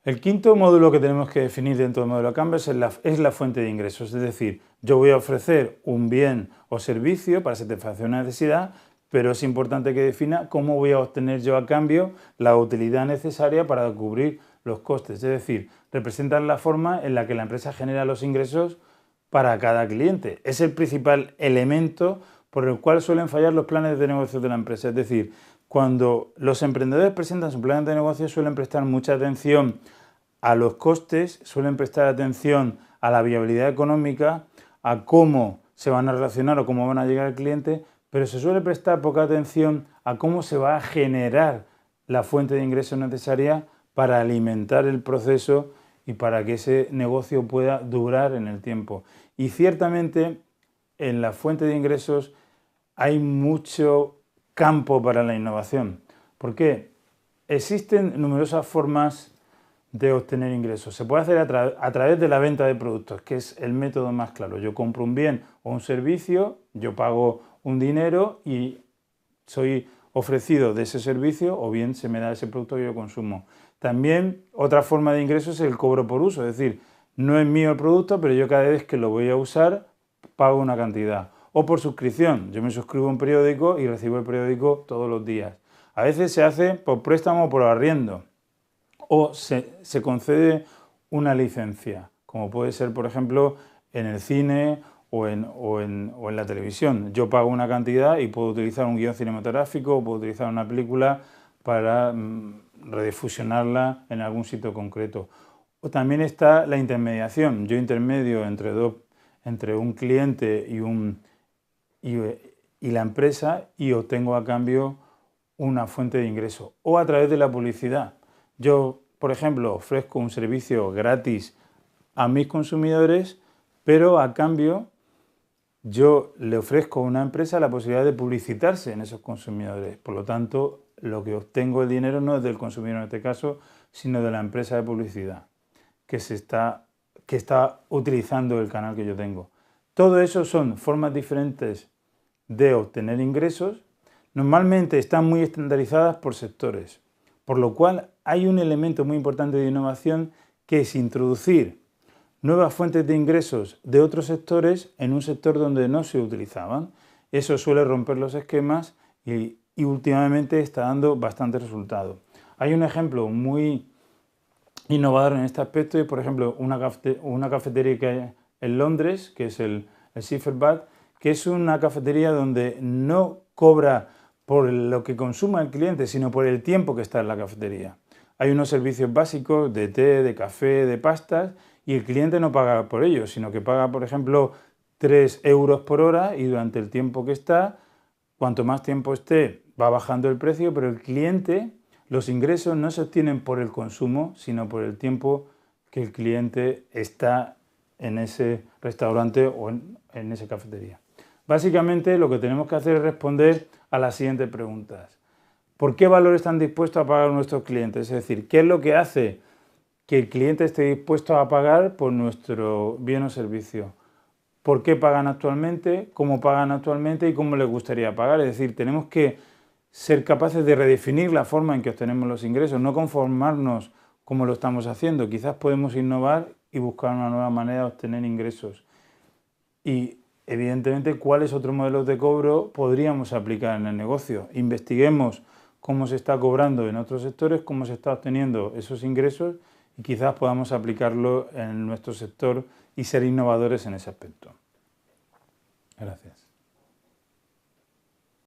El quinto módulo que tenemos que definir dentro del modelo Canvas es la fuente de ingresos, es decir, yo voy a ofrecer un bien o servicio para satisfacer una necesidad, pero es importante que defina cómo voy a obtener yo a cambio la utilidad necesaria para cubrir los costes, es decir, representar la forma en la que la empresa genera los ingresos para cada cliente. Es el principal elemento por el cual suelen fallar los planes de negocio de la empresa, es decir, cuando los emprendedores presentan su plan de negocio suelen prestar mucha atención a los costes, suelen prestar atención a la viabilidad económica, a cómo se van a relacionar o cómo van a llegar al cliente, pero se suele prestar poca atención a cómo se va a generar la fuente de ingresos necesaria para alimentar el proceso y para que ese negocio pueda durar en el tiempo. Y ciertamente en la fuente de ingresos hay mucho campo para la innovación. ¿Por qué? Existen numerosas formas de obtener ingresos. Se puede hacer a través de la venta de productos, que es el método más claro. Yo compro un bien o un servicio, yo pago un dinero y soy ofrecido de ese servicio o bien se me da ese producto que yo consumo. También otra forma de ingreso es el cobro por uso, es decir, no es mío el producto, pero yo cada vez que lo voy a usar pago una cantidad. O por suscripción, yo me suscribo a un periódico y recibo el periódico todos los días. A veces se hace por préstamo o por arriendo. O se concede una licencia, como puede ser, por ejemplo, en el cine o en la televisión. Yo pago una cantidad y puedo utilizar un guión cinematográfico o puedo utilizar una película para redifusionarla en algún sitio concreto. O también está la intermediación. Yo intermedio entre un cliente y la empresa y obtengo a cambio una fuente de ingreso. O a través de la publicidad. Yo, por ejemplo, ofrezco un servicio gratis a mis consumidores, pero a cambio yo le ofrezco a una empresa la posibilidad de publicitarse en esos consumidores. Por lo tanto, lo que obtengo el dinero no es del consumidor en este caso, sino de la empresa de publicidad que está utilizando el canal que yo tengo. Todo eso son formas diferentes de obtener ingresos. Normalmente están muy estandarizadas por sectores, por lo cual hay un elemento muy importante de innovación que es introducir nuevas fuentes de ingresos de otros sectores en un sector donde no se utilizaban. Eso suele romper los esquemas y últimamente está dando bastante resultado. Hay un ejemplo muy innovador en este aspecto y, por ejemplo, una cafetería que hay en Londres, que es el Schifferbad, que es una cafetería donde no cobra por lo que consuma el cliente, sino por el tiempo que está en la cafetería. Hay unos servicios básicos de té, de café, de pastas, y el cliente no paga por ello, sino que paga, por ejemplo, 3 euros por hora y durante el tiempo que está, cuanto más tiempo esté, va bajando el precio, pero el cliente, los ingresos no se obtienen por el consumo, sino por el tiempo que el cliente está en ese restaurante o en esa cafetería. Básicamente lo que tenemos que hacer es responder a las siguientes preguntas. ¿Por qué valor están dispuestos a pagar nuestros clientes? Es decir, ¿qué es lo que hace que el cliente esté dispuesto a pagar por nuestro bien o servicio? ¿Por qué pagan actualmente? ¿Cómo pagan actualmente? ¿Y cómo les gustaría pagar? Es decir, tenemos que ser capaces de redefinir la forma en que obtenemos los ingresos, no conformarnos como lo estamos haciendo. Quizás podemos innovar y buscar una nueva manera de obtener ingresos. Y evidentemente, ¿cuáles otros modelos de cobro podríamos aplicar en el negocio? Investiguemos cómo se está cobrando en otros sectores, cómo se está obteniendo esos ingresos y quizás podamos aplicarlo en nuestro sector y ser innovadores en ese aspecto. Gracias.